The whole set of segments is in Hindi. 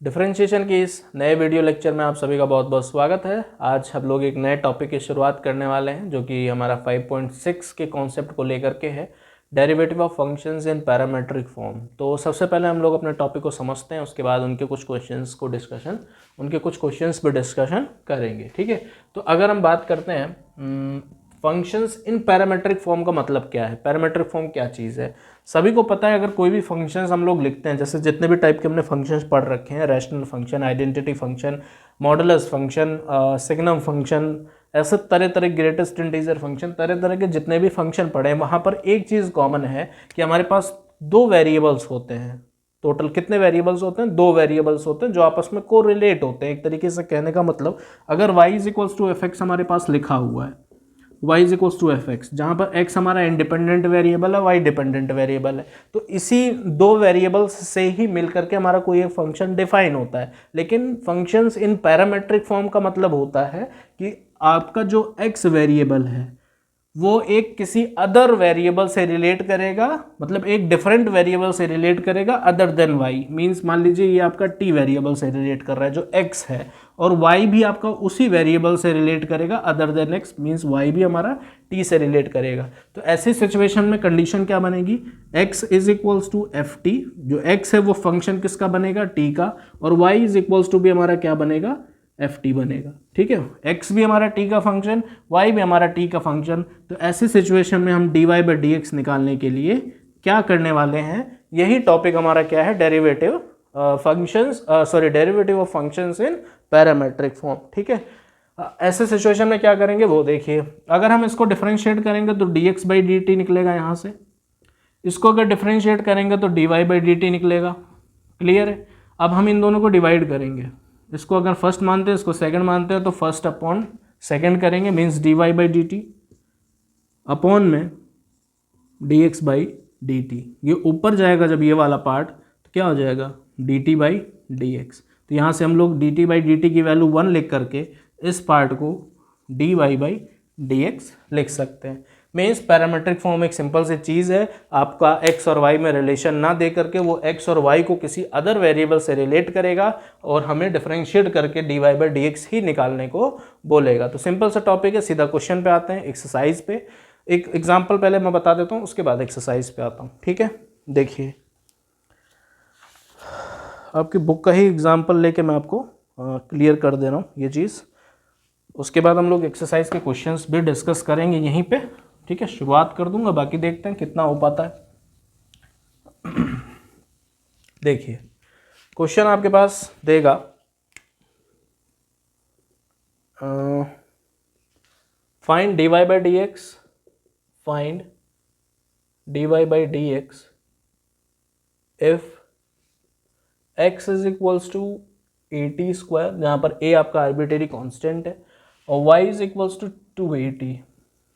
डिफरेंशिएशन की इस नए वीडियो लेक्चर में आप सभी का बहुत बहुत स्वागत है। आज हम लोग एक नए टॉपिक की शुरुआत करने वाले हैं जो कि हमारा 5.6 के कॉन्सेप्ट को लेकर के है, derivative of functions in parametric form. तो सबसे पहले हम लोग अपने टॉपिक को समझते हैं, उसके बाद उनके कुछ क्वेश्चंस पे डिस्कशन करेंगे। ठीक है, तो अगर हम बात करते हैं फंक्शंस इन पैरामेट्रिक फॉर्म का मतलब क्या है, पैरामेट्रिक फॉर्म क्या चीज़ है। सभी को पता है, अगर कोई भी फंक्शंस हम लोग लिखते हैं, जैसे जितने भी टाइप के हमने फंक्शंस पढ़ रखे हैं, rational function, identity function, modulus function, signum function, ऐसे तरह तरह ग्रेटेस्ट इंटीजर फंक्शन, तरह तरह के जितने भी फंक्शन पढ़े हैं, वहाँ पर एक चीज़ कॉमन है कि हमारे पास दो वेरिएबल्स होते हैं। टोटल कितने वेरिएबल्स होते हैं? दो वेरिएबल्स होते हैं जो आपस में कोरिलेट होते हैं। एक तरीके से कहने का मतलब, अगर y is equals to F X हमारे पास लिखा हुआ है, y is equals to F X, जहाँ पर x हमारा इंडिपेंडेंट वेरिएबल है, y डिपेंडेंट वेरिएबल है, तो इसी दो वेरिएबल्स से ही मिल करके हमारा कोई एक फंक्शन डिफाइन होता है। लेकिन फंक्शंस इन पैरामेट्रिक फॉर्म का मतलब होता है कि आपका जो x वेरिएबल है वो एक किसी अदर वेरिएबल से रिलेट करेगा, मतलब एक डिफरेंट वेरिएबल से रिलेट करेगा अदर देन वाई। मींस मान लीजिए ये आपका टी वेरिएबल से रिलेट कर रहा है जो एक्स है, और वाई भी आपका उसी वेरिएबल से रिलेट करेगा other than X, means Y भी हमारा टी से रिलेट करेगा। तो ऐसी सिचुएशन में कंडीशन क्या बनेगी? X is equals to F T, जो एक्स है वो फंक्शन किसका बनेगा? टी का, और वाई इज इक्वल्स टू भी हमारा क्या बनेगा? एफ टी बनेगा। ठीक है, एक्स भी हमारा टी का फंक्शन, वाई भी हमारा टी का फंक्शन। तो ऐसी सिचुएशन में हम D Y by D X निकालने के लिए क्या करने वाले हैं? यही टॉपिक हमारा क्या है? Derivative derivative of functions in parametric form. ठीक है, ऐसे सिचुएशन में क्या करेंगे वो देखिए। अगर हम इसको डिफरेंशिएट करेंगे तो d x by d t निकलेगा यहाँ से, इसको अगर डिफरेंशिएट करेंगे तो d Y by d t निकलेगा। क्लियर है? अब हम इन दोनों को डिवाइड करेंगे, इसको अगर फर्स्ट मानते हैं, इसको सेकंड मानते हैं, तो फर्स्ट अपॉन सेकंड करेंगे, means d Y by d t upon में d x by d t. ये ऊपर जाएगा जब ये वाला पार्ट, तो क्या हो जाएगा? D t by D x. तो यहाँ से हम लोग d t by d t की वैल्यू 1 लिख करके इस पार्ट को d Y by D x लिख सकते हैं। मीन्स पैरामेट्रिक फॉर्म एक सिंपल सी चीज़ है, आपका x और y में रिलेशन ना दे करके वो x और y को किसी अदर वेरिएबल से रिलेट करेगा और हमें डिफरेंशिएट करके d Y by D x ही निकालने को बोलेगा। तो सिंपल सा टॉपिक है, सीधा क्वेश्चन पे आते हैं, एक्सरसाइज पे। एक एग्जाम्पल पहले मैं बता देता हूँ, उसके बाद एक्सरसाइज पे आता हूँ। ठीक है, देखिए आपकी बुक का ही एग्जाम्पल लेके मैं आपको क्लियर कर दे रहा हूँ ये चीज़। उसके बाद हम लोग एक्सरसाइज के क्वेश्चंस भी डिस्कस करेंगे यहीं पे। ठीक है, शुरुआत कर दूंगा, बाकी देखते हैं कितना हो पाता है। देखिए क्वेश्चन आपके पास देगा find d Y by D x, find d Y by D x if x is equals to a t square, जहाँ पर ए आपका आर्बिट्रेरी कांस्टेंट है, और y इज इक्वल्स टू 280।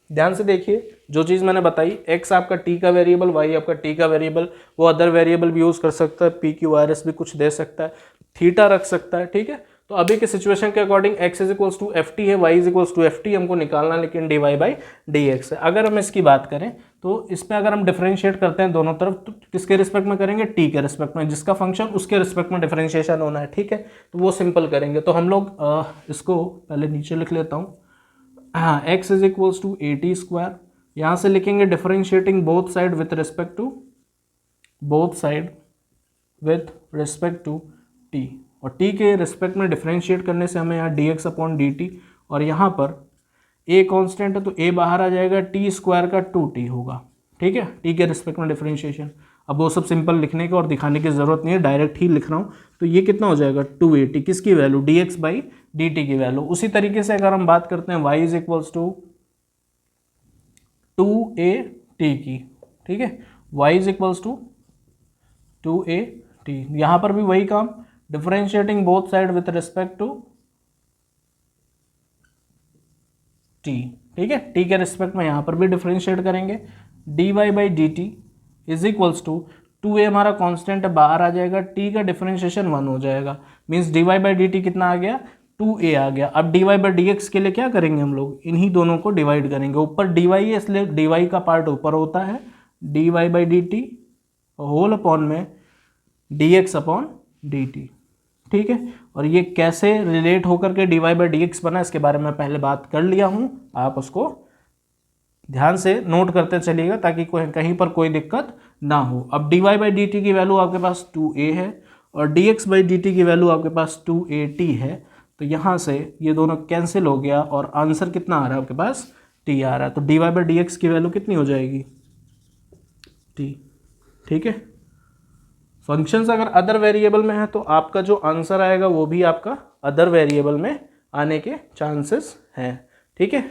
ध्यान से देखिए, जो चीज़ मैंने बताई, x आपका t का वेरिएबल, y आपका t का वेरिएबल, वो अदर वेरिएबल भी यूज़ कर सकता है, p q r s भी कुछ दे सकता है, थीटा रख सकता है। ठीक है, तो अभी के सिचुएशन के according x is equals to F t है, y is equals to F t हमको निकालना, लेकिन d Y by D x है। अगर हम इसकी बात करें तो इसमें अगर हम डिफरेंशिएट करते हैं दोनों तरफ, तो किसके रिस्पेक्ट में करेंगे? t के रिस्पेक्ट में, जिसका फंक्शन उसके रिस्पेक्ट में डिफरेंशिएशन होना है। ठीक है, तो वो सिंपल करेंगे। तो हम लोग इसको पहले नीचे लिख लेता हूँ। हाँ, x is equals to a t square, यहाँ से लिखेंगे differentiating both side with respect to t, और t के रिस्पेक्ट में डिफरेंशिएट करने से हमें यहाँ dx अपॉन dt, और यहाँ पर a कांस्टेंट है तो a बाहर आ जाएगा, t स्क्वायर का 2t होगा। ठीक है, t के रिस्पेक्ट में डिफरेंशिएशन। अब वो सब सिंपल लिखने की और दिखाने की ज़रूरत नहीं है, डायरेक्ट ही लिख रहा हूँ। तो ये कितना हो जाएगा? 280, किसकी वैल्यू? dx बाई dt की वैल्यू। उसी तरीके से अगर हम बात करते हैं y is equals to 2a t की, ठीक है, y is equals to 2a t, यहाँ पर भी वही काम, differentiating both side with respect to t। ठीक है, t के रिस्पेक्ट में यहाँ पर भी डिफरेंशिएट करेंगे, dy by d t is equals to 2a हमारा कांस्टेंट है, बाहर आ जाएगा, t का डिफरेंशिएशन 1 हो जाएगा, means dy by d t कितना आ गया? 2a आ गया। अब dy बाई डी एक्स के लिए क्या करेंगे हम लोग? इन्हीं दोनों को डिवाइड करेंगे, ऊपर dy है इसलिए dy का पार्ट ऊपर होता है, dy by d t whole upon में dx अपॉन dt। ठीक है। और ये कैसे रिलेट होकर के dy बाई डी एक्स बना, इसके बारे में पहले बात कर लिया हूँ, आप उसको ध्यान से नोट करते चलिएगा ताकि कहीं पर कोई दिक्कत ना हो। अब dy बाई डी टी की वैल्यू आपके पास 2a है और dx बाई डी टी की वैल्यू आपके पास 2at है, तो यहाँ से ये दोनों कैंसिल हो गया और आंसर कितना आ रहा है आपके पास, t आ रहा है। तो dy बाई डी एक्स की वैल्यू कितनी हो जाएगी, t। ठीक है, फंक्शंस अगर अदर वेरिएबल में है तो आपका जो आंसर आएगा वो भी आपका अदर वेरिएबल में आने के चांसेस हैं। ठीक है,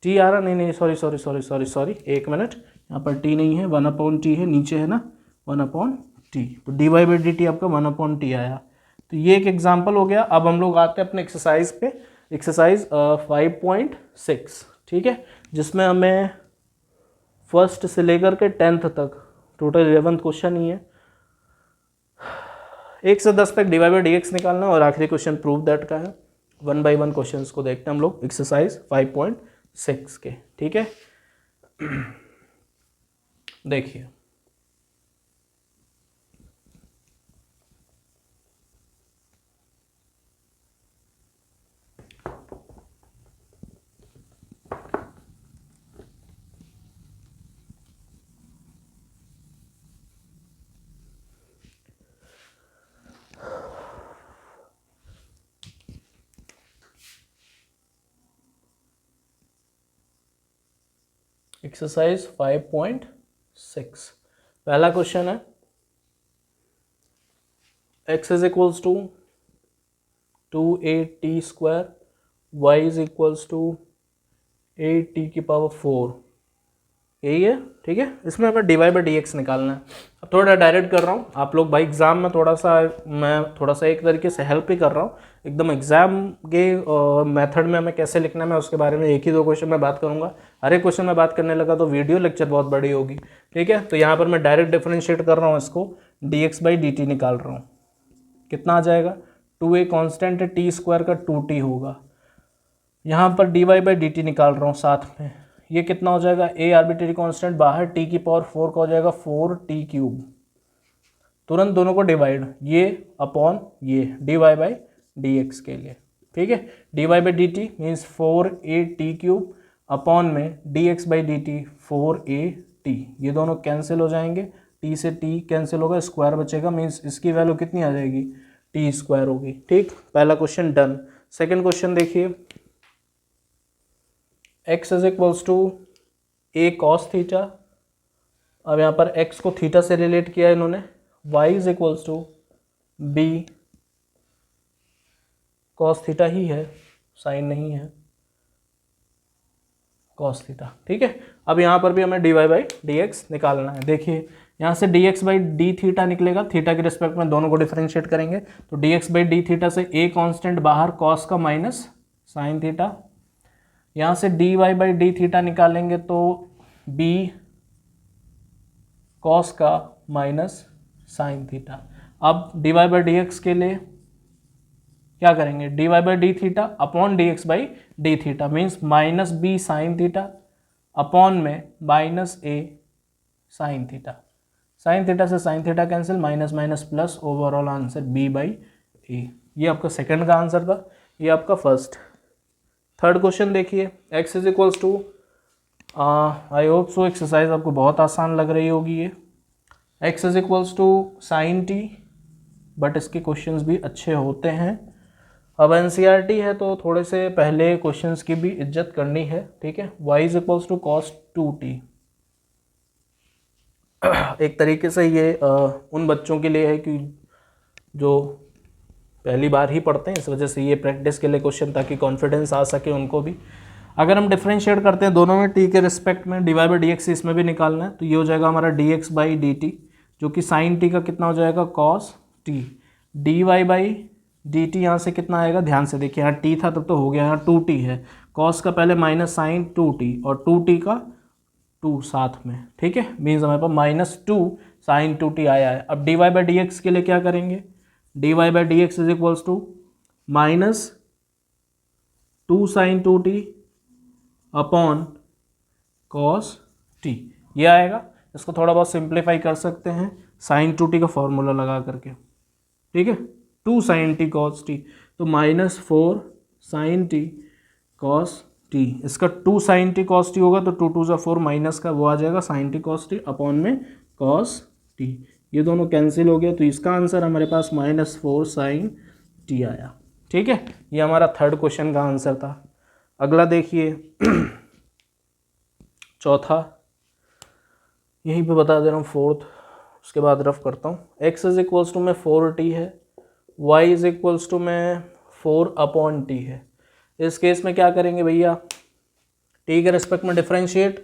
टी आ रहा, नहीं सॉरी, एक मिनट, यहाँ पर टी नहीं है, 1/t है, नीचे है ना 1/t, तो d Y by d t आपका 1/t आया। तो ये एक एग्जाम्पल हो गया। अब हम लोग आते हैं अपने एक्सरसाइज पे, एक्सरसाइज 5.6, ठीक है, जिसमें हमें फर्स्ट से लेकर के 10th तक टोटल 11 क्वेश्चन ही है। 1 से 10 तक d Y by D x निकालना और आखिरी क्वेश्चन प्रूव दैट का है। 1 बाई 1 क्वेश्चन को देखते हैं हम लोग एक्सरसाइज 5.6 के। ठीक है, देखिए एक्सरसाइज 5.6 पहला क्वेश्चन है, x is equals to 2at square, y is equals to 8t की पावर 4, यही है। ठीक है, इसमें हमें d Y by D x निकालना है। अब थोड़ा डायरेक्ट कर रहा हूँ, आप लोग भाई एग्जाम में मैं थोड़ा सा एक तरीके से हेल्प ही कर रहा हूँ। एकदम एग्जाम के मेथड में हमें कैसे लिखना है मैं उसके बारे में 1 ही 2 क्वेश्चन में बात करूँगा। हर एक क्वेश्चन में बात करने लगा तो वीडियो लेक्चर बहुत बड़ी होगी। ठीक है, तो यहाँ पर मैं डायरेक्ट डिफरेंशिएट कर रहा हूँ, इसको D x by d t निकाल रहा हूँ। कितना आ जाएगा, 2a कॉन्स्टेंट है, टी स्क्वायर का 2t होगा। यहाँ पर d Y by d t निकाल रहा हूँ साथ में, ये कितना हो जाएगा, a आर्बिट्रेरी कांस्टेंट बाहर t की पावर 4 का हो जाएगा 4t क्यूब। तुरंत दोनों को डिवाइड, ये अपॉन ये d Y by D x के लिए। ठीक है, d Y by d t means 4at cube upon में d x by d t 4at, ये दोनों कैंसिल हो जाएंगे, t से t कैंसिल होगा, स्क्वायर बचेगा, मीन्स इसकी वैल्यू कितनी आ जाएगी, t स्क्वायर होगी। ठीक, पहला क्वेश्चन डन। सेकेंड क्वेश्चन देखिए, x is equals to a cos theta, अब यहाँ पर x को थीटा से रिलेट किया इन्होंने, y is equals to b cos theta ही है, साइन नहीं है, कॉस थीटा। ठीक है, अब यहाँ पर भी हमें d Y by D x निकालना है। देखिए यहाँ से d x by d theta निकलेगा, थीटा के रिस्पेक्ट में दोनों को डिफरेंशिएट करेंगे, तो d x by d theta से a कांस्टेंट बाहर, कॉस का माइनस साइन थीटा, यहाँ से d Y by d theta निकालेंगे तो b कॉस का माइनस साइन थीटा। अब d Y by D x के लिए क्या करेंगे, d Y by d theta upon d x by d theta means minus b sine theta upon में minus a sine theta. Sine theta से sine theta cancel, minus minus plus, overall answer b by a. ये आपका सेकंड का आंसर था, ये आपका फर्स्ट। थर्ड क्वेश्चन देखिए, x is equals to, I hope so exercise आपको बहुत आसान लग रही होगी ये, x is equals to sine t, but इसके क्वेश्चंस भी अच्छे होते हैं। अब एनसीईआरटी है तो थोड़े से पहले क्वेश्चंस की भी इज्जत करनी है। ठीक है, y is equals to cos 2t, एक तरीके से ये उन बच्चों के लिए है कि जो पहली बार ही पढ़ते हैं, इस वजह से ये प्रैक्टिस के लिए क्वेश्चन, ताकि कॉन्फिडेंस आ सके उनको भी। अगर हम डिफरेंशिएट करते हैं दोनों में टी के रिस्पेक्ट में, d Y by D x इसमें भी निकालना है, तो ये हो जाएगा हमारा d x by d t, जो कि साइन टी का कितना हो जाएगा, cos t. D Y by d t यहाँ से कितना आएगा, ध्यान से देखिए, यहाँ टी था तब तो हो गया, यहाँ 2t है, कॉस का पहले माइनस साइन 2t और 2t का 2 साथ में। ठीक है, मीन्स हमारे पास -2 साइन 2t आया है। अब d Y by D x के लिए क्या करेंगे, d Y by D x is equals to -2 sine 2t upon cos t, ये आएगा। इसको थोड़ा बहुत सिंप्लीफाई कर सकते हैं साइन 2t का फॉर्मूला लगा करके। ठीक है, 2 sin t cos t, तो -4 sin t cos t, इसका 2 sin t cos t होगा तो 2 2 4 माइनस का वो आ जाएगा sin t cos t upon में cos t, ये दोनों कैंसिल हो गया, तो इसका आंसर हमारे पास -4 sin t आया। ठीक है, ये हमारा थर्ड क्वेश्चन का आंसर था। अगला देखिए चौथा, यहीं पे बता दे रहा हूँ फोर्थ, उसके बाद रफ करता हूँ। x इज इक्वल्स टू में 4t है, y इज इक्वल्स टू में 4 अपॉन t है। इस केस में क्या करेंगे भैया, t के रिस्पेक्ट में डिफरेंशिएट,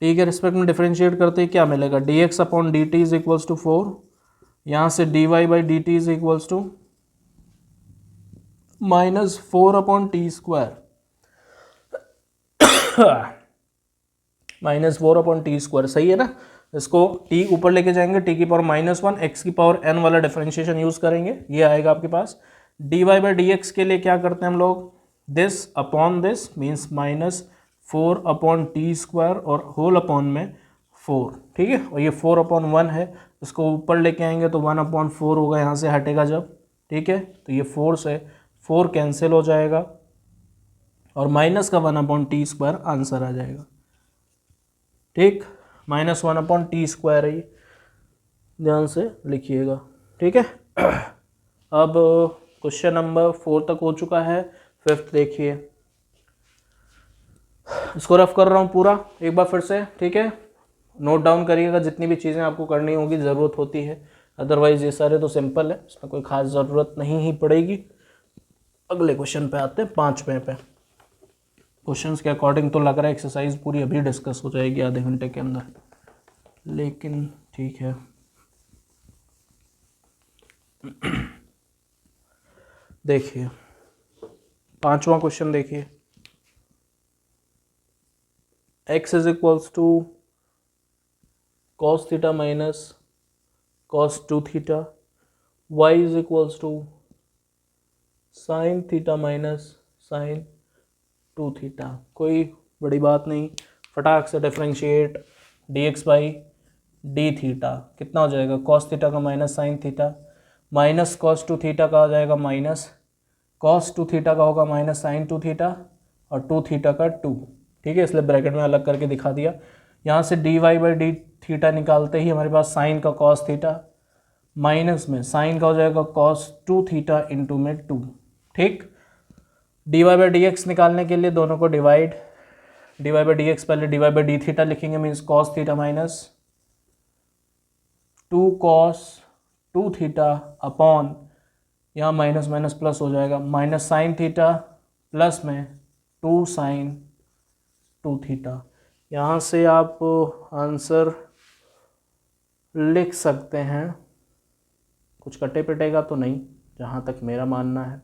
t के रिस्पेक्ट में डिफरेंशिएट करते ही क्या मिलेगा, dx upon dt is equals to 4, यहाँ से dy by d t is equals to -4 upon t square, -4 upon t square, सही है ना। इसको t ऊपर लेके जाएंगे, t की पावर -1, x की पावर n वाला डिफरेंशिएशन यूज करेंगे, ये आएगा आपके पास। dy बाई डी एक्स के लिए क्या करते हैं हम लोग, this upon this means -4 upon t square और होल अपॉन में 4, ठीक है। और ये 4 अपॉन 1 है, इसको ऊपर लेके आएंगे तो 1 अपॉन 4 होगा, यहाँ से हटेगा जब, ठीक है। तो ये 4 से 4 कैंसिल हो जाएगा और माइनस का 1 अपॉन टी स्क्वायर आंसर आ जाएगा, ठीक। -1 अपॉन टी स्क्वायर है, ध्यान से लिखिएगा, ठीक है। अब क्वेश्चन नंबर 4 तक हो चुका है, 5th देखिए, इसको रफ कर रहा हूँ पूरा एक बार फिर से, ठीक है। नोट डाउन करिएगा, जितनी भी चीज़ें आपको करनी होगी, ज़रूरत होती है, अदरवाइज ये सारे तो सिंपल है, इसमें कोई खास ज़रूरत नहीं ही पड़ेगी। अगले क्वेश्चन पे आते हैं, 5वें पे। क्वेश्चंस के अकॉर्डिंग तो लग रहा है एक्सरसाइज पूरी अभी डिस्कस हो जाएगी आधे घंटे के अंदर, लेकिन ठीक है। देखिए 5वां क्वेश्चन देखिए, x is equals to cos theta minus cos 2 theta, y is equals to sin theta minus sin 2 theta. कोई बड़ी बात नहीं, फटाक से differentiate, dx by d theta कितना हो जाएगा, cos थीटा का minus sin theta, minus cos 2 theta का आ जाएगा माइनस cos 2 थीटा का होगा माइनस sin 2 थीटा और 2 थीटा का 2, ठीक है, इसलिए ब्रैकेट में अलग करके दिखा दिया। यहाँ से dy बाई डी थीटा निकालते ही हमारे पास sin का cos थीटा माइनस में sin का हो जाएगा cos 2 थीटा इंटू में 2, ठीक। dy बाई डी एक्स निकालने के लिए दोनों को divide, dy by D x पहले dy बाई डी थीटा लिखेंगे, means cos theta minus 2 cos 2 theta upon, यहाँ माइनस माइनस प्लस हो जाएगा, माइनस sin थीटा प्लस में 2 sin 2 थीटा। यहाँ से आप आंसर लिख सकते हैं, कुछ कटे पिटेगा तो नहीं, जहाँ तक मेरा मानना है,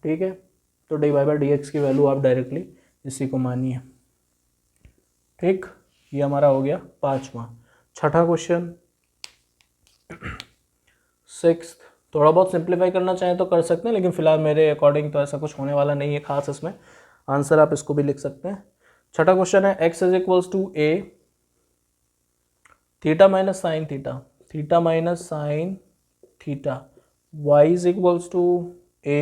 ठीक है। तो डी बाई डी एक्स की वैल्यू आप डायरेक्टली इसी को मानिए, ठीक। ये हमारा हो गया 5वां। 6ठा क्वेश्चन, 6th, थोड़ा बहुत सिंप्लीफाई करना चाहें तो कर सकते हैं, लेकिन फिलहाल मेरे अकॉर्डिंग तो ऐसा कुछ होने वाला नहीं है खास, इसमें आंसर आप इसको भी लिख सकते हैं। 6ठा क्वेश्चन है, x is equals to a theta minus sine theta, theta minus sine theta, y is equals to a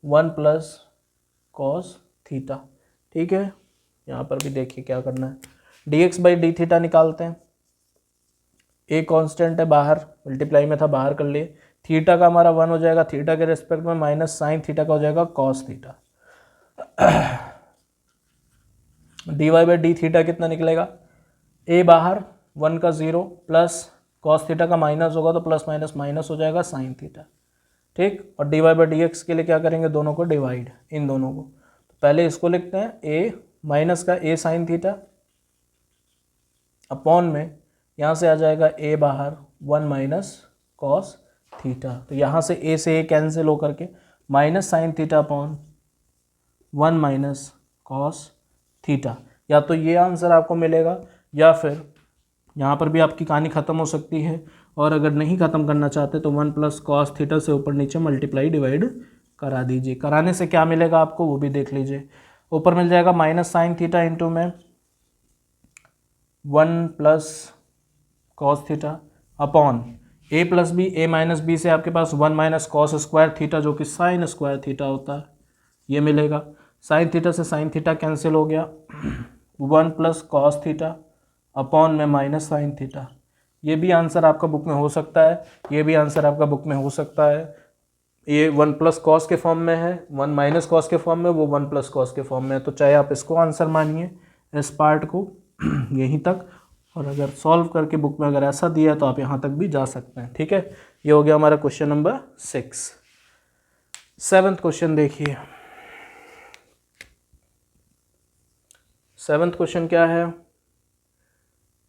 1 plus cos theta, ठीक है। यहाँ पर भी देखिए क्या करना है, dx बाई डी थीटा निकालते हैं, a कांस्टेंट है बाहर, मल्टीप्लाई में था बाहर कर लिए, थीटा का हमारा 1 हो जाएगा, थीटा के रेस्पेक्ट में माइनस साइन थीटा का हो जाएगा cos theta, d Y by d theta कितना निकलेगा, ए बाहर 1 का 0 प्लस कॉस थीटा का माइनस होगा तो प्लस माइनस माइनस हो जाएगा साइन थीटा, ठीक। और d Y by D x के लिए क्या करेंगे, दोनों को डिवाइड, इन दोनों को, तो पहले इसको लिखते हैं, ए माइनस का ए साइन थीटा अपॉन में, यहाँ से आ जाएगा ए बाहर 1 माइनस कॉस थीटा, तो यहाँ से ए कैंसिल होकर के minus sine theta upon 1 minus cos theta. या तो ये आंसर आपको मिलेगा, या फिर यहाँ पर भी आपकी कहानी ख़त्म हो सकती है, और अगर नहीं ख़त्म करना चाहते तो 1 प्लस कॉस थीटा से ऊपर नीचे मल्टीप्लाई डिवाइड करा दीजिए। कराने से क्या मिलेगा आपको वो भी देख लीजिए, ऊपर मिल जाएगा माइनस साइन थीटा इंटू में 1 प्लस कॉस थीटा अपॉन, ए प्लस बी, ए माइनस बी से आपके पास 1 माइनस कॉस स्क्वायर थीटा जो कि साइन स्क्वायर थीटा होता है ये मिलेगा। साइन थीटा से साइन थीटा कैंसिल हो गया, 1 प्लस कॉस थीटा अपॉन में माइनस साइन थीटा। ये भी आंसर आपका बुक में हो सकता है, ये भी आंसर आपका बुक में हो सकता है। ये 1 प्लस कॉस के फॉर्म में है, 1 माइनस कॉस के फॉर्म में, वो 1 प्लस कॉस के फॉर्म में है। तो चाहे आप इसको आंसर मानिए, इस पार्ट को यहीं तक, और अगर सॉल्व करके बुक में अगर ऐसा दिया है तो आप यहाँ तक भी जा सकते हैं। ठीक है, ये हो गया हमारा क्वेश्चन नंबर 6। 7th क्वेश्चन देखिए। 7th क्वेश्चन क्या है?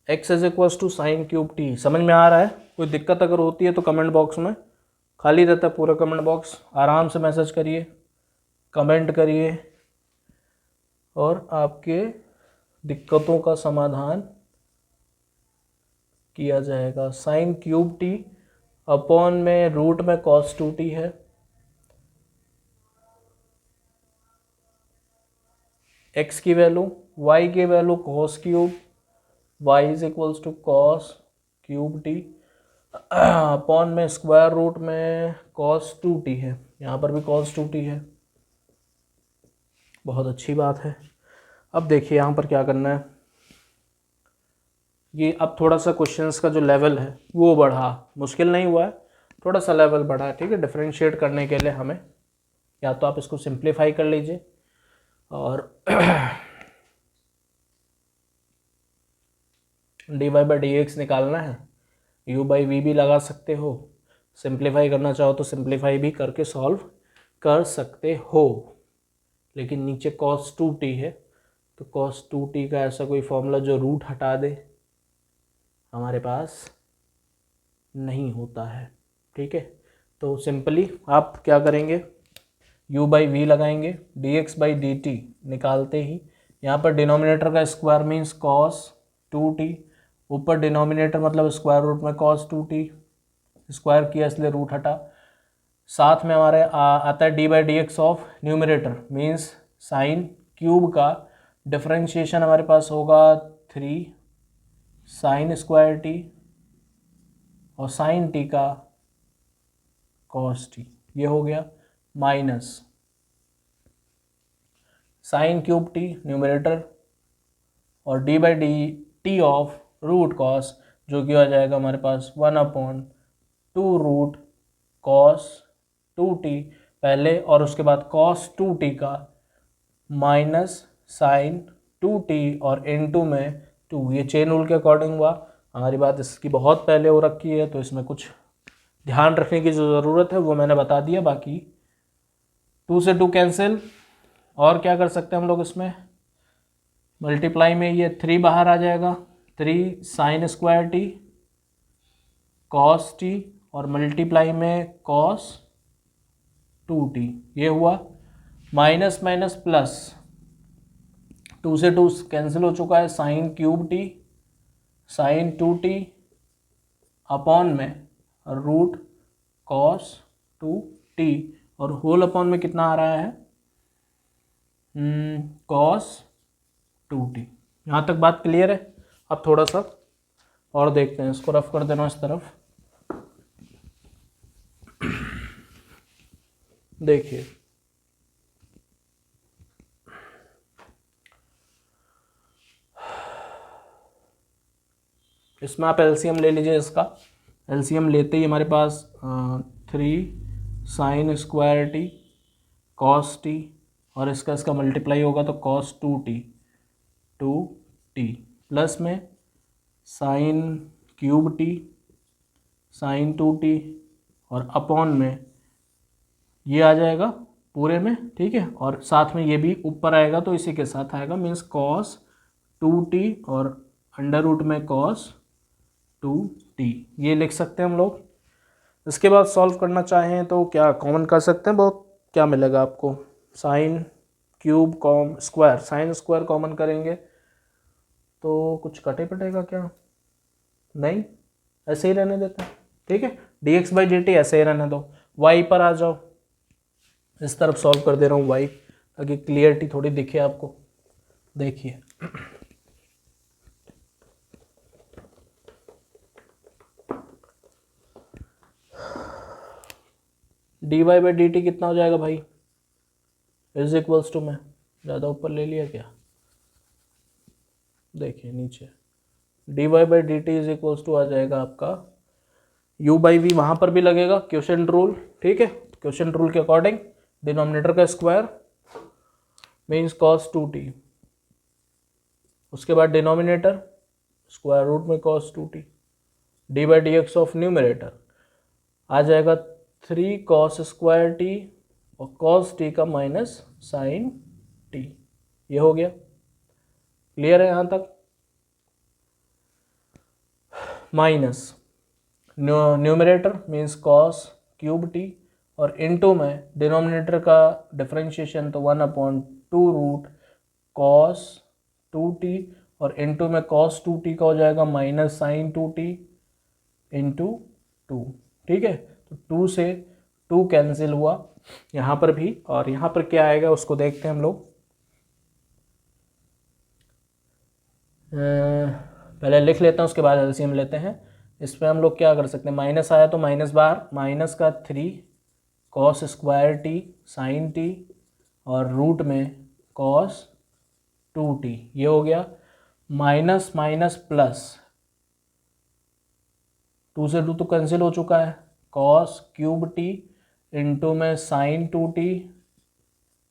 x is equals to sine cube t. समझ में आ रहा है? कोई दिक्कत अगर होती है तो कमेंट बॉक्स में खाली रहता है पूरा कमेंट बॉक्स, आराम से मैसेज करिए, कमेंट करिए और आपके दिक्कतों का समाधान किया जाएगा। साइन क्यूब टी अपॉन में रूट में कॉस 2t है, x की वैल्यू, y की value cos cube, y is equals to cos cube t upon में स्क्वायर रूट में cos 2t है, यहाँ पर भी cos 2t है। बहुत अच्छी बात है। अब देखिए यहाँ पर क्या करना है, ये अब थोड़ा सा क्वेश्चंस का जो लेवल है वो बढ़ा, मुश्किल नहीं हुआ है, थोड़ा सा लेवल बढ़ा है। ठीक है, डिफरेंशिएट करने के लिए हमें या तो आप इसको सिंप्लीफाई कर लीजिए और dy बाई डी एक्स निकालना है, u बाई वी भी लगा सकते हो, सिंप्लीफाई करना चाहो तो सिंप्लीफाई भी करके सॉल्व कर सकते हो। लेकिन नीचे cos 2t है तो cos 2t का ऐसा कोई फॉर्मूला जो रूट हटा दे हमारे पास नहीं होता है। ठीक है, तो सिंपली आप क्या करेंगे, u बाई वी लगाएंगे, dx बाई डी टी निकालते ही यहाँ पर डिनोमिनेटर का स्क्वायर मीन्स cos 2t, ऊपर डिनोमिनेटर मतलब स्क्वायर रूट में cos 2t, स्क्वायर किया इसलिए रूट हटा, साथ में हमारे आता है d by D x of numerator means sine cube का डिफरेंशिएशन हमारे पास होगा 3 साइन स्क्वायर टी और साइन टी का कॉस टी, ये हो गया minus sine cube t numerator और d by d t of root cos जो कि आ जाएगा हमारे पास 1/2 रूट कॉस 2t पहले और उसके बाद cos 2t का माइनस साइन 2t और इनटू में 2, ये चेन रूल के अकॉर्डिंग हुआ। हमारी बात इसकी बहुत पहले हो रखी है तो इसमें कुछ ध्यान रखने की जो ज़रूरत है वो मैंने बता दिया। बाकी 2 से 2 कैंसिल, और क्या कर सकते हैं हम लोग इसमें, मल्टीप्लाई में ये 3 बाहर आ जाएगा, 3 sine square t cos t और मल्टीप्लाई में कॉस 2t, ये हुआ माइनस माइनस प्लस, 2 से 2 कैंसिल हो चुका है, sine cube t sine 2t upon में रूट कॉस 2t और होल अपॉन में कितना आ रहा है, कॉस 2t। यहाँ तक बात क्लियर है? अब थोड़ा सा और देखते हैं, इसको रफ कर देना इस तरफ। देखिए इसमें आप एलसीएम ले लीजिए, इसका एलसीएम लेते ही हमारे पास 3 sine square t cos t और इसका मल्टीप्लाई होगा तो कॉस 2t प्लस में sine cube t sine 2t और अपॉन में ये आ जाएगा पूरे में। ठीक है, और साथ में ये भी ऊपर आएगा तो इसी के साथ आएगा मीन्स कॉस 2t और अंडर रूट में कॉस 2t, ये लिख सकते हैं हम लोग। इसके बाद सॉल्व करना चाहें तो क्या कॉमन कर सकते हैं, बहुत क्या मिलेगा आपको, sine cube com square, sine square common करेंगे तो कुछ कटे पटेगा क्या, नहीं, ऐसे ही रहने देते हैं। ठीक है, dx बाई डी टी ऐसे ही रहने दो। y पर आ जाओ, इस तरफ सॉल्व कर दे रहा हूँ y ताकि क्लियरिटी थोड़ी दिखे आपको। देखिए d Y by d t कितना हो जाएगा भाई, इज इक्वल्स टू, में ज़्यादा ऊपर ले लिया क्या, देखिए नीचे d Y by d t is equals to आ जाएगा आपका u बाई वी, वहाँ पर भी लगेगा क्वेश्चन रूल, ठीक है। क्वेश्चन रूल के अकॉर्डिंग डिनोमिनेटर का स्क्वायर मीन्स कॉस 2t, उसके बाद डिनोमिनेटर स्क्वायर रूट में cos 2t, d by D x of numerator आ जाएगा 3 cos स्क्वायर टी और cos t का माइनस साइन t, ये हो गया। क्लियर है यहाँ तक। Minus numerator means cos cube t और इनटू में डिनोमिनेटर का डिफरेंशिएशन तो 1/2 रूट cos 2t और इनटू में cos 2t का हो जाएगा माइनस साइन 2t इंटू 2, ठीक है। तो 2 से 2 कैंसिल हुआ यहाँ पर भी, और यहाँ पर क्या आएगा उसको देखते हैं हम लोग। पहले लिख लेते हैं, उसके बाद एलसीएम लेते हैं। इस पर हम लोग क्या कर सकते हैं, माइनस आया तो माइनस बाहर, माइनस का 3 cos square t sine t और रूट में cos 2t, ये हो गया। माइनस माइनस प्लस, 2 से 2 तो कैंसिल हो चुका है, cos क्यूब टी इंटू में साइन 2t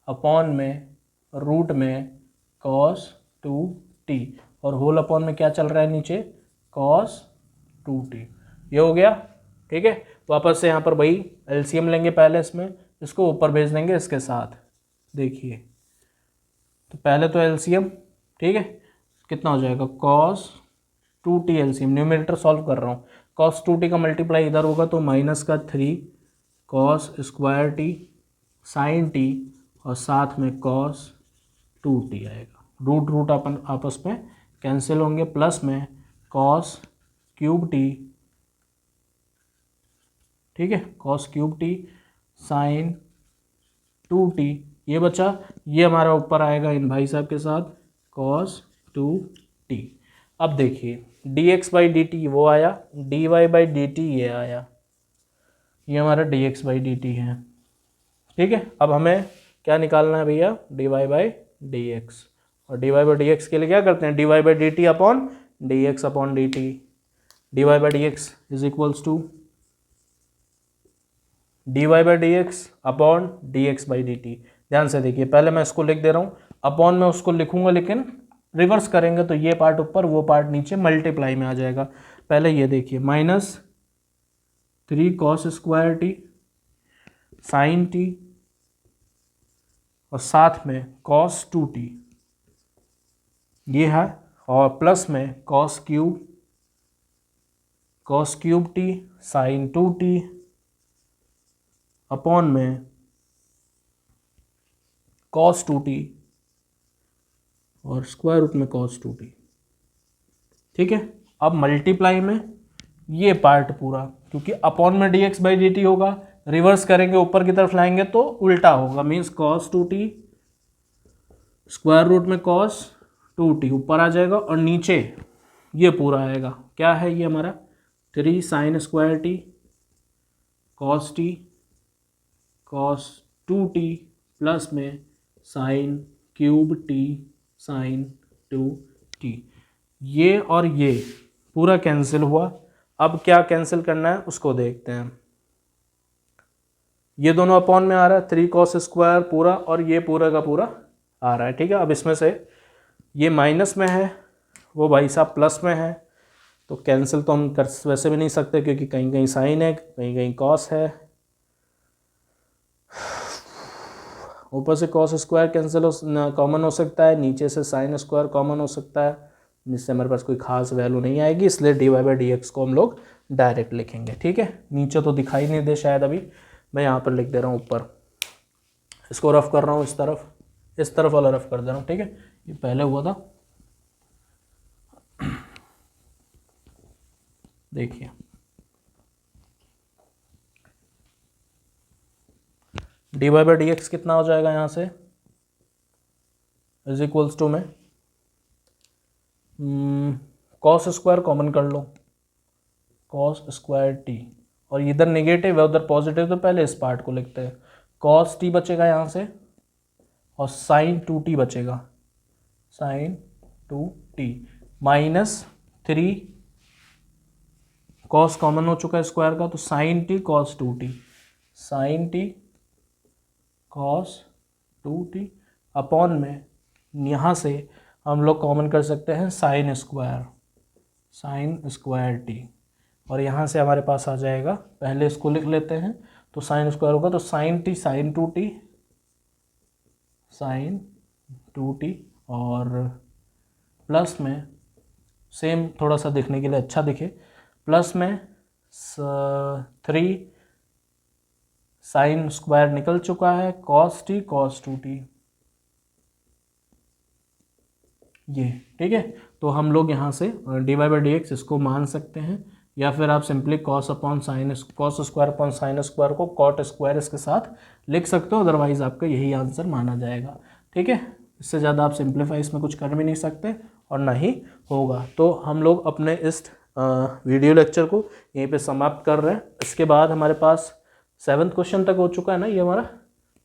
अपॉन में रूट में cos 2t और होल अपॉन में क्या चल रहा है नीचे, cos 2t, ये हो गया, ठीक है। वापस से यहाँ पर वही एलसीएम लेंगे पहले, इसमें इसको ऊपर भेज देंगे इसके साथ। देखिए तो पहले तो एलसीएम, ठीक है, कितना हो जाएगा cos 2t, LCM numerator solve कर रहा हूँ, cos 2t का मल्टीप्लाई इधर होगा तो माइनस का 3 cos square t sine t और साथ में cos 2t आएगा। रूट रूट अपन आपस में कैंसिल होंगे, प्लस में cos क्यूब टी, ठीक है, cos cube t sine 2t, ये बचा, ये हमारा ऊपर आएगा इन भाई साहब के साथ cos 2t। अब देखिए dx बाई डी टी वो आया, dy बाई डी टी ये आया, ये हमारा dx बाई डी टी है, ठीक है। अब हमें क्या निकालना है भैया, dy बाई डी एक्स, और dy बाई डी एक्स के लिए क्या करते हैं, dy by d t upon d x upon d t, dy by D x is equals to dy by D x upon d x by d t. ध्यान से देखिए, पहले मैं इसको लिख दे रहा हूँ, अपॉन में उसको लिखूंगा लेकिन रिवर्स करेंगे तो ये पार्ट ऊपर वो पार्ट नीचे मल्टीप्लाई में आ जाएगा। पहले ये देखिए minus 3 cos square t sine t और साथ में cos 2t, ये है, और प्लस में cos cube t sine 2t upon में cos 2t और स्क्वायर रूट में cos 2t, ठीक है। अब मल्टीप्लाई में ये पार्ट पूरा, क्योंकि अपॉन में dx बाई डी टी होगा, रिवर्स करेंगे ऊपर की तरफ लाएंगे तो उल्टा होगा, means cos 2t square root में cos 2t ऊपर आ जाएगा और नीचे ये पूरा आएगा, क्या है ये हमारा 3 sine square t cos 2t plus में sine cube t sine 2t, ये और ये पूरा कैंसिल हुआ। अब क्या कैंसिल करना है उसको देखते हैं। ये दोनों अपॉन में आ रहा है, 3 cos स्क्वायर पूरा और ये पूरा का पूरा आ रहा है, ठीक है। अब इसमें से ये माइनस में है, वो भाई साहब प्लस में है, तो कैंसिल तो हम कर वैसे भी नहीं सकते क्योंकि कहीं कहीं साइन है कहीं कहीं कॉस है, ऊपर से cos स्क्वायर कैंसिल कॉमन हो सकता है, नीचे से साइन स्क्वायर कॉमन हो सकता है, जिससे हमारे पास कोई खास वैल्यू नहीं आएगी, इसलिए dy बाई डी एक्स को हम लोग डायरेक्ट लिखेंगे, ठीक है। नीचे तो दिखाई नहीं दे शायद, अभी मैं यहाँ पर लिख दे रहा हूँ ऊपर, इसको रफ कर रहा हूँ इस तरफ वाला रफ कर दे रहा हूँ, ठीक है। ये पहले हुआ था, देखिए dy बाई डी एक्स कितना हो जाएगा यहाँ से, इज इक्वल्स टू में cos स्क्वायर कॉमन कर लो, cos स्क्वायर टी और इधर नेगेटिव है उधर पॉजिटिव, तो पहले इस पार्ट को लिखते हैं। cos t बचेगा यहाँ से और sin 2t बचेगा, sin 2t minus 3 cos common हो चुका है स्क्वायर का, तो sin t cos 2t, sin t cos 2t upon में यहाँ से हम लोग कॉमन कर सकते हैं sin स्क्वायर t, और यहाँ से हमारे पास आ जाएगा, पहले इसको लिख लेते हैं, तो sin स्क्वायर होगा तो sin t sin 2t और प्लस में सेम थोड़ा सा दिखने के लिए अच्छा दिखे, प्लस में 3 sin स्क्वायर निकल चुका है cos t cos 2t, ये ठीक है। तो हम लोग यहाँ से dy बाई डी एक्स इसको मान सकते हैं, या फिर आप simply cos square upon sine square को cot स्क्वायर इसके साथ लिख सकते हो, अदरवाइज आपका यही आंसर माना जाएगा। ठीक है, इससे ज़्यादा आप सिंप्लीफाई इसमें कुछ कर भी नहीं सकते और ना ही होगा। तो हम लोग अपने इस वीडियो लेक्चर को यहीं पे समाप्त कर रहे हैं। इसके बाद हमारे पास 7th क्वेश्चन तक हो चुका है ना, ये हमारा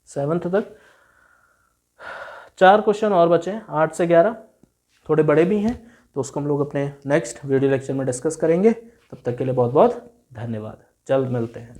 7th तक 4 क्वेश्चन और बचे हैं, 8 से 11 थोड़े बड़े भी हैं, तो उसको हम लोग अपने नेक्स्ट वीडियो लेक्चर में डिस्कस करेंगे। तब तक के लिए बहुत बहुत धन्यवाद, जल्द मिलते हैं।